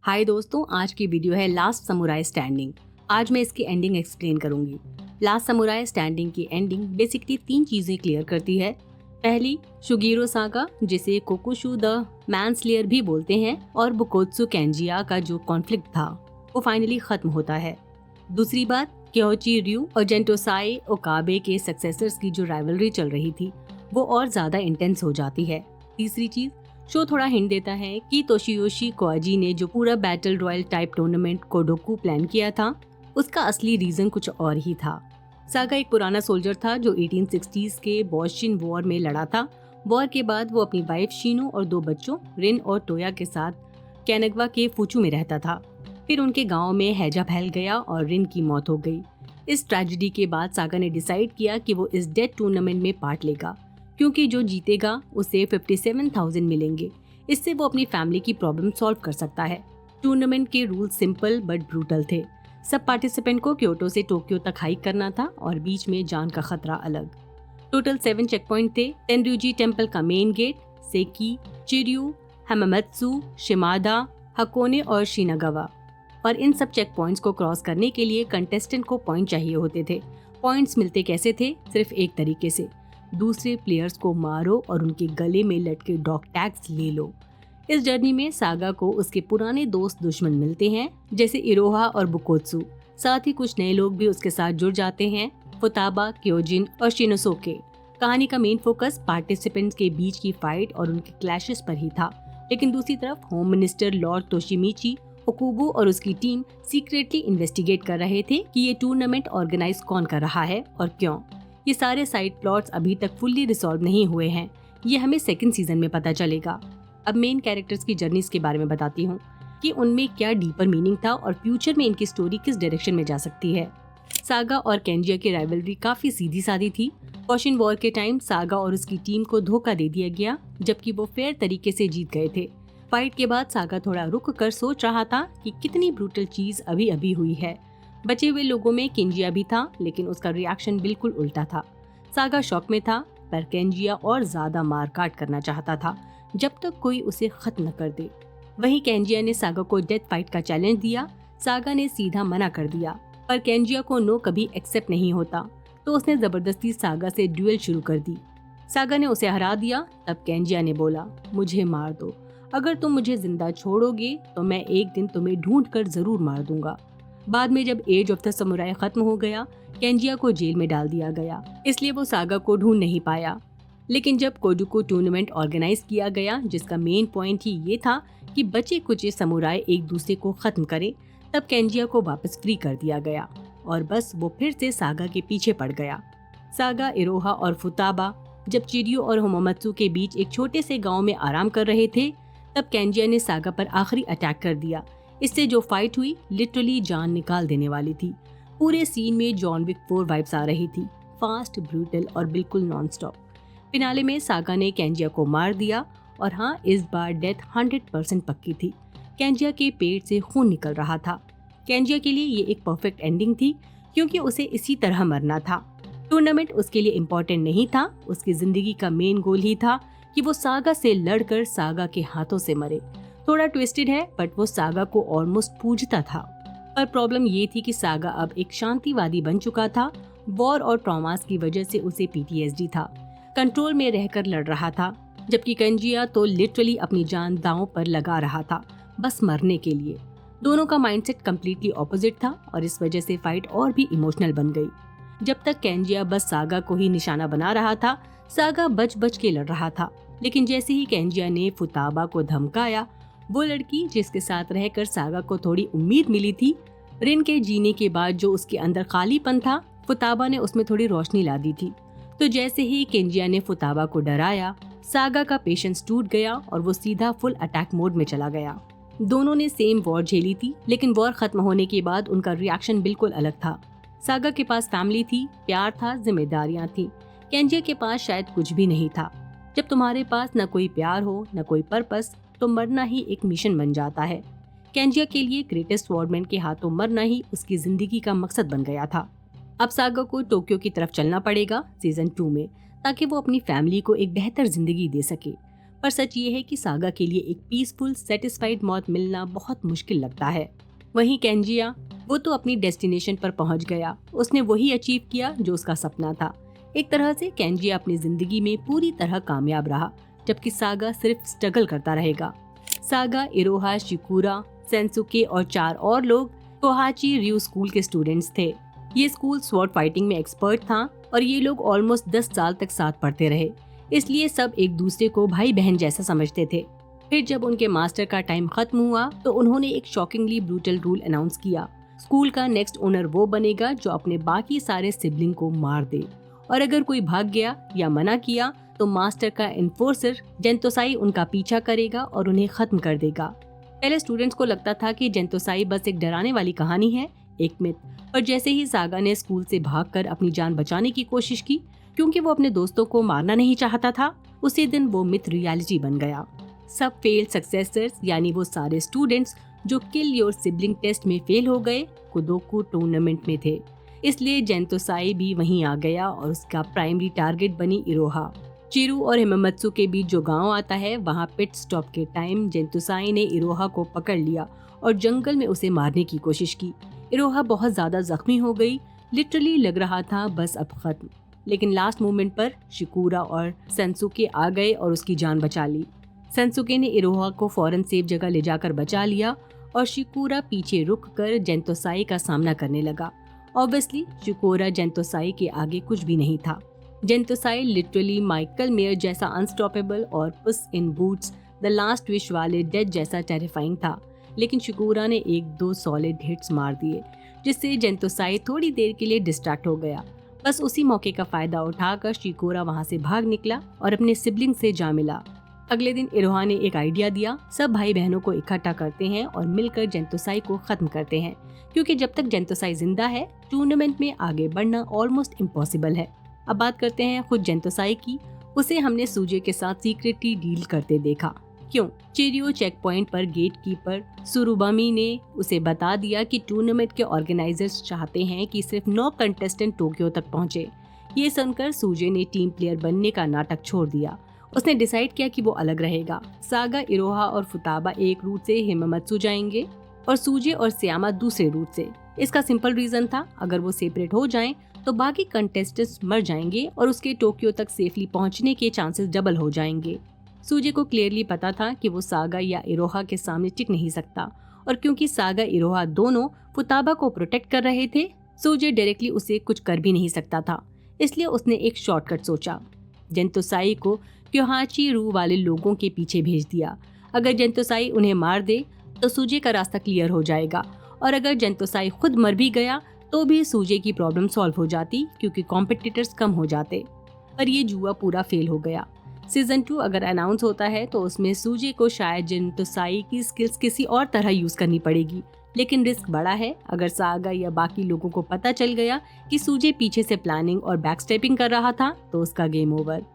हाय दोस्तों, आज की वीडियो है लास्ट समुराई स्टैंडिंग। आज मैं इसकी एंडिंग एक्सप्लेन करूंगी। लास्ट समुराई स्टैंडिंग की एंडिंग बेसिकली 3 चीजें क्लियर करती है। पहली, शुगीरो सागा, जिसे कोकोशु द मैनस्लेयर भी बोलते हैं, और बुकोत्सु केंजिया का जो कॉन्फ्लिक्ट था वो फाइनली खत्म होता है। दूसरी बात, क्योची रयू और जेंटोसाई ओकाबे के सक्सेसर्स की जो राइवलरी चल रही थी वो और ज्यादा इंटेंस हो जाती है। तीसरी चीज, शो थोड़ा हिंट देता है कि तोशियोशी कोआजी ने जो पूरा battle royale type tournament Kodoku plan किया था उसका असली रीजन कुछ और ही था। सागा एक पुराना सोल्जर था जो 1860s के बोशिन वॉर में लड़ा था। वॉर के बाद वो अपनी वाइफ शीनो और 2 बच्चों रिन और टोया के साथ कैनगवा के फुचू में रहता था। फिर उनके गांव में हैजा फैल गया और रिन की मौत हो गई। इस ट्रेजेडी के बाद सागा ने डिसाइड किया कि वो इस डेथ टूर्नामेंट में पार्ट लेगा, क्योंकि जो जीतेगा उसे 57,000 मिलेंगे। इससे वो अपनी फैमिली की प्रॉब्लम सॉल्व कर सकता है। टूर्नामेंट के रूल सिंपल बट ब्रूटल थे। सब पार्टिसिपेंट को क्योटो से टोक्यो तक हाइक करना था और बीच में जान का खतरा अलग। टोटल 7 चेक पॉइंट थे। तेनर्यूजी टेम्पल का मेन गेट, सेकी, चिर्यू, हमामत्सु, शिमादा, हकोने और शिनागावा। और इन सब चेक पॉइंट्स को क्रॉस करने के लिए कंटेस्टेंट को पॉइंट चाहिए होते थे। पॉइंट्स मिलते कैसे थे? सिर्फ एक तरीके से, दूसरे प्लेयर्स को मारो और उनके गले में लटके डॉग टैग्स ले लो। इस जर्नी में सागा को उसके पुराने दोस्त दुश्मन मिलते हैं, जैसे इरोहा और बुकोत्सु। साथ ही कुछ नए लोग भी उसके साथ जुड़ जाते हैं, फुताबा, क्योजिन और शिनोसोके। कहानी का मेन फोकस पार्टिसिपेंट्स के बीच की फाइट और उनके क्लैशेस पर ही था, लेकिन दूसरी तरफ होम मिनिस्टर लॉर्ड तोशिमिची ओकुबो और उसकी टीम सीक्रेटली इन्वेस्टिगेट कर रहे थे कि ये टूर्नामेंट ऑर्गेनाइज कौन कर रहा है और क्यों। ये सारे साइड प्लॉट्स अभी तक फुल्ली रिसॉल्व नहीं हुए हैं। ये हमें सेकंड सीजन में पता चलेगा। अब मेन कैरेक्टर्स की जर्नीज के बारे में बताती हूँ कि उनमें क्या डीपर मीनिंग था और फ्यूचर में इनकी स्टोरी किस डायरेक्शन में जा सकती है। सागा और केंजिया की राइवलरी काफी सीधी सादी थी। कोशिन वॉर के टाइम सागा और उसकी टीम को धोखा दे दिया गया, जबकि वो फेयर तरीके से जीत गए थे। फाइट के बाद सागा थोड़ा रुक कर सोच रहा था कि कितनी ब्रूटल चीज अभी अभी हुई है। बचे हुए लोगों में केंजिया भी था, लेकिन उसका रिएक्शन बिल्कुल उल्टा था। सागा शॉक में था, पर केंजिया और ज्यादा मार काट करना चाहता था जब तक कोई उसे खत्म न कर दे। वहीं केंजिया ने सागा को डेथ फाइट का चैलेंज दिया। सागा ने सीधा मना कर दिया, पर केंजिया को नो कभी एक्सेप्ट नहीं होता, तो उसने जबरदस्ती सागा से ड्यूएल शुरू कर दी। सागा ने उसे हरा दिया। तब केंजिया ने बोला, मुझे मार दो, अगर तुम मुझे जिंदा छोड़ोगे तो मैं एक दिन तुम्हें ढूंढ कर जरूर मार दूंगा। बाद में जब एज ऑफ द समुराई खत्म हो गया, केंजिया को जेल में डाल दिया गया, इसलिए वो सागा को ढूंढ नहीं पाया। लेकिन जब कोडोकू टूर्नामेंट ऑर्गेनाइज किया गया, जिसका मेन पॉइंट ही ये था कि बचे कुचे समुराई एक दूसरे को खत्म करे, तब केंजिया को वापस फ्री कर दिया गया और बस वो फिर से सागा के पीछे पड़ गया। सागा, इरोहा और फुताबा जब चिर्यू और होमामत्सु के बीच एक छोटे से गाँव में आराम कर रहे थे, तब केंजिया ने सागा पर आखिरी अटैक कर दिया। इससे जो फाइट हुई लिटरली जान निकाल देने वाली थी। पूरे सीन में जॉन विक 4 वाइब्स आ रही थी, फास्ट, ब्रूटल और बिल्कुल नॉन स्टॉप। फिनाले में सागा ने केंजिया को मार दिया और हाँ, इस बार डेथ 100% पक्की थी। केंजिया के पेट से खून निकल रहा था। केंजिया के लिए ये एक परफेक्ट एंडिंग थी, क्योंकि उसे इसी तरह मरना था। टूर्नामेंट उसके लिए इम्पोर्टेंट नहीं था, उसकी जिंदगी का मेन गोल ही था कि वो सागा से लड़कर सागा के हाथों से मरे। थोड़ा ट्विस्टेड है, बट वो सागा को ऑलमोस्ट पूजता था। पर प्रॉब्लम ये थी कि सागा अब एक शांतिवादी बन चुका था। वॉर और ट्रॉमास की वजह से उसे PTSD था। कंट्रोल में रहकर लड़ रहा था, जबकि केंजिया तो लिटरली अपनी जान दांव पर लगा रहा था, बस मरने के लिए। दोनों का माइंडसेट कम्प्लीटली ऑपोजिट था और इस वजह से फाइट और भी इमोशनल बन गई। जब तक केंजिया बस सागा को ही निशाना बना रहा था, सागा बच बच के लड़ रहा था। लेकिन जैसे ही केंजिया ने फुताबा को धमकाया, वो लड़की जिसके साथ रहकर सागा को थोड़ी उम्मीद मिली थी, रिन के जीने के बाद जो उसके अंदर खालीपन था, फुताबा ने उसमें थोड़ी रोशनी ला दी थी। तो जैसे ही केंजिया ने फुताबा को डराया, सागा का पेशेंस टूट गया और वो सीधा फुल अटैक मोड में चला गया। दोनों ने सेम वॉर झेली थी, लेकिन वॉर खत्म होने के बाद उनका रिएक्शन बिल्कुल अलग था। सागा के पास फैमिली थी, प्यार था, जिम्मेदारियां थी। केंजिया के पास शायद कुछ भी नहीं था। जब तुम्हारे पास न कोई प्यार हो, न कोई पर्पस, तो मरना ही एक मिशन बन जाता है। केंजिया के लिए ग्रेटेस्ट स्वॉर्डमैन के हाथों मरना ही उसकी जिंदगी का मकसद बन गया था। अब सागा को टोक्यो की तरफ चलना पड़ेगा सीजन 2 में, ताकि वो अपनी फैमिली को एक बेहतर जिंदगी दे सके। पर सच ये है कि सागा के लिए एक पीसफुल सेटिस्फाइड मौत मिलना बहुत मुश्किल लगता है। वहीं केंजिया, वो तो अपनी डेस्टिनेशन पर पहुंच गया। उसने वही अचीव किया जो उसका सपना था। एक तरह से केंजिया अपनी जिंदगी में पूरी तरह कामयाब रहा, जबकि सागा सिर्फ स्ट्रगल करता रहेगा। सागा, इरोहा, शिकुरा, सेंसुके और 4 और लोग कोहाची रयू स्कूल के स्टूडेंट्स थे। ये स्कूल स्वॉर्ड फाइटिंग में एक्सपर्ट था और ये लोग ऑलमोस्ट 10 साल तक साथ पढ़ते रहे, इसलिए सब एक दूसरे को भाई बहन जैसा समझते थे। फिर जब उनके मास्टर का टाइम खत्म हुआ तो उन्होंने एक शॉकिंगली ब्रूटल रूल अनाउंस किया। स्कूल का नेक्स्ट ओनर वो बनेगा जो अपने बाकी सारे सिबलिंग को मार दे, और अगर कोई भाग गया या मना किया तो मास्टर का एनफोर्सर जेंतोसाई उनका पीछा करेगा और उन्हें खत्म कर देगा। पहले स्टूडेंट्स को लगता था कि जेंतोसाई बस एक डराने वाली कहानी है, एक मिथ। पर जैसे ही सागा ने स्कूल से भागकर अपनी जान बचाने की कोशिश की, क्योंकि वो अपने दोस्तों को मारना नहीं चाहता था, उसी दिन वो मिथ रियलिटी बन गया। सब फेल्ड सक्सेसर्स, यानी वो सारे स्टूडेंट्स जो किल योर सिबलिंग टेस्ट में फेल हो गए, कुदोकू टूर्नामेंट में थे। इसलिए जेंतोसाई भी वहीं आ गया और उसका प्राइमरी टारगेट बनी इरोहा। चिरू और हिमामत्सु के बीच जो गांव आता है, वहां पिट स्टॉप के टाइम जेंतोसाई ने इरोहा को पकड़ लिया और जंगल में उसे मारने की कोशिश की। इरोहा बहुत ज्यादा जख्मी हो गई, लिटरली लग रहा था बस अब खत्म। लेकिन लास्ट मोमेंट पर शिकुरा और सेंसुके आ गए और उसकी जान बचा ली। सेंसुके ने इरोहा को फौरन सेफ जगह ले जाकर बचा लिया और शिकुरा पीछे रुक कर जेंतोसाई का सामना करने लगा। ऑब्वियसली शिकुरा जेंतोसाई के आगे कुछ भी नहीं था। जेंतोसाई लिटरली माइकल मेयर जैसा अनस्टॉपेबल और पुस इन बूट्स द लास्ट विश वाले डेड जैसा टेरिफाइंग था। लेकिन शिकुरा ने 1-2 सॉलिड हिट्स मार दिए, जिससे जेंतोसाई थोड़ी देर के लिए डिस्ट्रैक्ट हो गया। बस उसी मौके का फायदा उठाकर शिकुरा वहां से भाग निकला और अपने सिबलिंग से जा मिला। अगले दिन इरोहा ने एक आइडिया दिया, सब भाई बहनों को इकट्ठा करते हैं और मिलकर जेंतोसाई को खत्म करते हैं, क्योंकि जब तक जेंतोसाई जिंदा है टूर्नामेंट में आगे बढ़ना ऑलमोस्ट इम्पॉसिबल है। अब बात करते हैं खुद जेंतोसाई की। उसे हमने सूजे के साथ सीक्रेटली डील करते देखा। क्यों? चिरियो चेक पॉइंट पर गेट कीपर सुरुबामी ने उसे बता दिया कि टूर्नामेंट के ऑर्गेनाइजर्स चाहते हैं कि सिर्फ 9 कंटेस्टेंट टोक्यो तक पहुंचे। ये सुनकर सूजे ने टीम प्लेयर बनने का नाटक छोड़ दिया। उसने डिसाइड किया कि वो अलग रहेगा। सागा, इरोहा और फुताबा एक रूट से हिमामत्सु जाएंगे और सूजे और सियामा दूसरे रूट से। इसका सिंपल रीजन था, अगर वो सेपरेट हो जाएं तो बाकी कंटेस्टेंट्स मर जाएंगे और उसके टोक्यो तक सेफली पहुंचने के चांसेस डबल हो जाएंगे। सूजे को क्लियरली पता था कि वो सागा या इरोहा के सामने टिक नहीं सकता, और क्योंकि सागा इरोहा दोनों फुताबा को प्रोटेक्ट कर रहे थे, सूजे डायरेक्टली उसे कुछ कर भी नहीं सकता था। इसलिए उसने एक शॉर्टकट सोचा। जेंतोसाई को क्योहाची रू वाले लोगों के पीछे भेज दिया। अगर जेंतोसाई उन्हें मार दे तो सूजे का रास्ता क्लियर हो जाएगा, और अगर जेंतोसाई खुद मर भी गया तो भी सूजे की प्रॉब्लम सॉल्व हो जाती, क्योंकि कॉम्पिटिटर्स कम हो जाते। पर ये जुआ पूरा फेल हो गया। सीजन 2 अगर अनाउंस होता है तो उसमें सूजे को शायद जेंतोसाई की स्किल्स किसी और तरह यूज करनी पड़ेगी, लेकिन रिस्क बड़ा है। अगर सागा या बाकी लोगों को पता चल गया कि सूजे पीछे से प्लानिंग और बैकस्टेपिंग कर रहा था तो उसका गेम ओवर।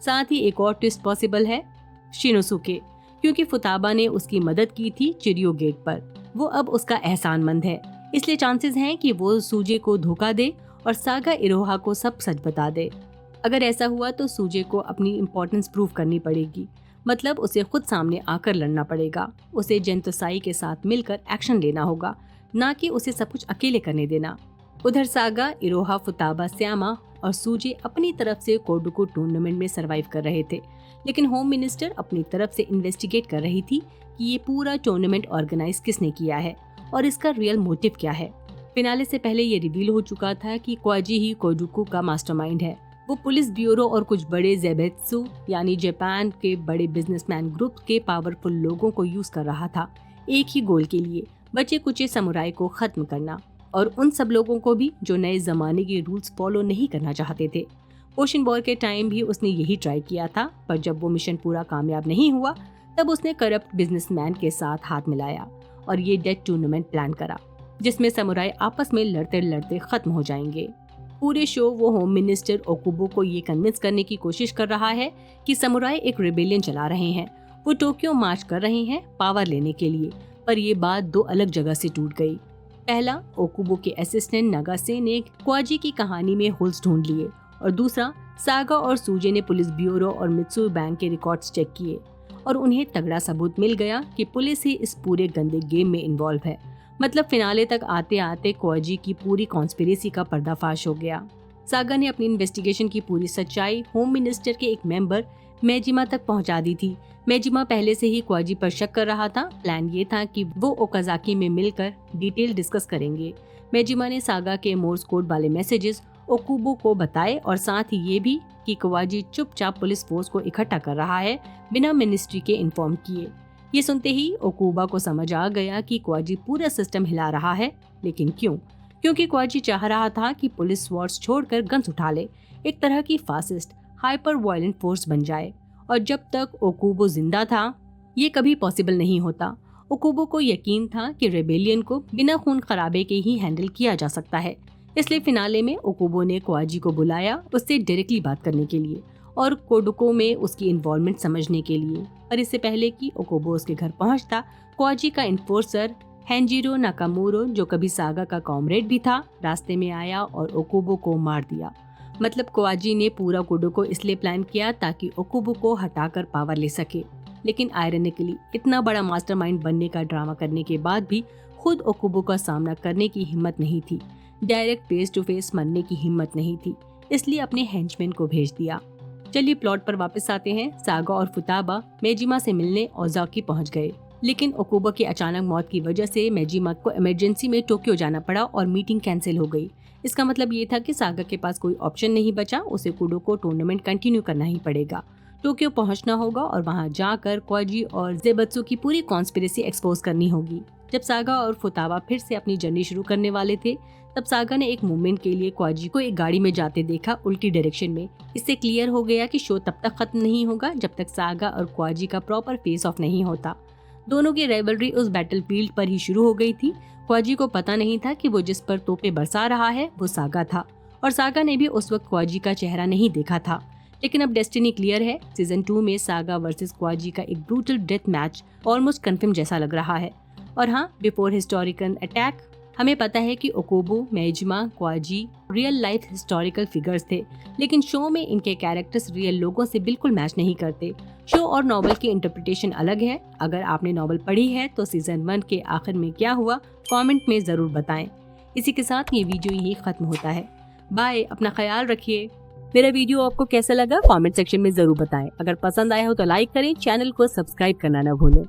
साथ ही एक और ट्विस्ट पॉसिबल है, शिनोसुके, क्योंकि फुताबा ने उसकी मदद की थी चिरियो गेट पर। वो अब उसका एहसानमंद है, इसलिए चांसेस हैं कि वो सूजे को धोखा दे और सागा इरोहा को सब सच बता दे। अगर ऐसा हुआ तो सूजे को अपनी इम्पोर्टेंस प्रूव करनी पड़ेगी, मतलब उसे खुद सामने आकर लड़ना पड़ेगा। उसे जेंतोसाई के साथ मिलकर एक्शन लेना होगा, ना कि उसे सब कुछ अकेले करने देना। उधर सागा, इरोहा, फुताबा, स्यामा और सूजे अपनी तरफ से कोडुकू टूर्नामेंट में सरवाइव कर रहे थे, लेकिन होम मिनिस्टर अपनी तरफ से इन्वेस्टिगेट कर रही थी कि ये पूरा टूर्नामेंट ऑर्गेनाइज किसने किया है और इसका रियल मोटिव क्या है। फिनाले से पहले ये रिवील हो चुका था कि क्वाजी ही कोडुकू का मास्टरमाइंड है। वो पुलिस ब्यूरो और कुछ बड़े ज़ेबेत्सु यानी जापान के बड़े बिजनेसमैन ग्रुप के पावरफुल लोगों को यूज कर रहा था, एक ही गोल के लिए, बचे कुचे समुराई को खत्म करना, और उन सब लोगों को भी जो नए जमाने के रूल्स फॉलो नहीं करना चाहते थे। ओशन वॉर के टाइम भी उसने यही ट्राई किया था, पर जब वो मिशन पूरा कामयाब नहीं हुआ तब उसने करप्ट बिजनेसमैन के साथ हाथ मिलाया और ये डेथ टूर्नामेंट प्लान करा, जिसमें समुराई आपस में लड़ते लड़ते खत्म हो जाएंगे। पूरे शो वो होम मिनिस्टर ओकुबो को ये कन्विंस करने की कोशिश कर रहा है कि समुराई एक रिबेलियन चला रहे हैं, वो टोक्यो मार्च कर रहे हैं पावर लेने के लिए। पर ये बात 2 अलग जगह से टूट गई। पहला, ओकुबो के असिस्टेंट नागासे ने क्वाजी की कहानी में होल्स ढूंढ लिए, और दूसरा, सागा और सूजे ने पुलिस ब्यूरो और मित्सुई बैंक के रिकॉर्ड्स चेक किए। और उन्हें तगड़ा सबूत मिल गया कि पुलिस ही इस पूरे गंदे गेम में इन्वॉल्व है। मतलब फिनाले तक आते आते कोआजी की पूरी कॉन्स्पिरेसी का पर्दाफाश हो गया। सागा ने अपनी इन्वेस्टिगेशन की पूरी सच्चाई होम मिनिस्टर के एक मेंबर मेजिमा तक पहुंचा दी थी। मेजिमा पहले से ही कोआजी पर शक कर रहा था। प्लान ये था कि वो ओकाजाकी में मिलकर डिटेल डिस्कस करेंगे। मेजिमा ने सागा के मोर्स कोड वाले मैसेजेस ओकुबो को बताए और साथ ही ये भी कि कोआजी चुपचाप पुलिस फोर्स को इकट्ठा कर रहा है बिना मिनिस्ट्री के इन्फॉर्म किए। ये सुनते ही ओकुबा को समझ आ गया कि कोआजी पूरा सिस्टम हिला रहा है। लेकिन क्यों? क्योंकि कोआजी चाह रहा था कि पुलिस वॉर्स छोड़कर गन्स उठा ले, एक तरह की फासिस्ट हाइपर वायलेंट फोर्स बन जाए। और जब तक ओकुबो जिंदा था ये कभी पॉसिबल नहीं होता। ओकुबो को यकीन था कि रेबेलियन को बिना खून खराबे के ही हैंडल किया जा सकता है। इसलिए फिनाले में ओकुबो ने कोआजी को बुलाया उससे डायरेक्टली बात करने के लिए और कोडुको में उसकी इन्वॉल्वमेंट समझने के लिए। और इससे पहले कि ओकुबो उसके घर पहुंचता, कोआजी का इन्फोर्सर हेंजिरो नाकामुरो, जो कभी सागा का कॉमरेड भी था, रास्ते में आया और ओकुबो को मार दिया। मतलब कोआजी ने पूरा कोडुको इसलिए प्लान किया ताकि ओकुबो को हटाकर पावर ले सके। लेकिन आयरनिकली इतना बड़ा मास्टरमाइंड बनने का ड्रामा करने के बाद भी खुद ओकुबो का सामना करने की हिम्मत नहीं थी, डायरेक्ट फेस टू फेस मरने की हिम्मत नहीं थी, इसलिए अपने हेंचमैन को भेज दिया। चलिए प्लॉट पर वापस आते हैं। सागा और फुताबा मेजिमा से मिलने ओजाकी पहुंच गए, लेकिन ओकुबो की अचानक मौत की वजह से मेजिमा को इमरजेंसी में टोक्यो जाना पड़ा और मीटिंग कैंसिल हो गई। इसका मतलब ये था कि सागा के पास कोई ऑप्शन नहीं बचा, उसे कोडुको टूर्नामेंट कंटिन्यू करना ही पड़ेगा। टोक्यो पहुंचना होगा और वहां जाकर कोआजी और ज़ेबत्सु की पूरी कॉन्स्पिरेसी एक्सपोज करनी होगी। जब सागा और फुताबा फिर से अपनी जर्नी शुरू करने वाले थे, तब सागा ने एक मोमेंट के लिए कोआजी को एक गाड़ी में जाते देखा उल्टी डायरेक्शन में। इससे क्लियर हो गया कि शो तब तक खत्म नहीं होगा जब तक सागा और कोआजी का प्रॉपर फेस ऑफ नहीं होता। दोनों की राइवलरी उस बैटलफील्ड पर ही शुरू हो गई थी। कोआजी को पता नहीं था कि वो जिस पर तोपे बरसा रहा है वो सागा था, और सागा ने भी उस वक्त कोआजी का चेहरा नहीं देखा था। लेकिन अब डेस्टिनी क्लियर है। सीजन 2 में सागा वर्सेस कोआजी का एक brutal death match almost confirm जैसा लग रहा है। और हाँ, बिफोर हिस्टोरिकल अटैक हमें पता है कि ओकुबो, मेजिमा, कोआजी रियल लाइफ हिस्टोरिकल फिगर्स थे, लेकिन शो में इनके कैरेक्टर्स रियल लोगों से बिल्कुल मैच नहीं करते। शो और नॉवल की इंटरप्रिटेशन अलग है। अगर आपने नॉवल पढ़ी है तो सीजन 1 के आखिर में क्या हुआ कमेंट में जरूर बताएं। इसी के साथ ये वीडियो यही खत्म होता है। बाय, अपना ख्याल रखिए। मेरा वीडियो आपको कैसा लगा कमेंट सेक्शन में जरूर बताएं। अगर पसंद आया हो तो लाइक करें, चैनल को सब्सक्राइब करना न भूलें।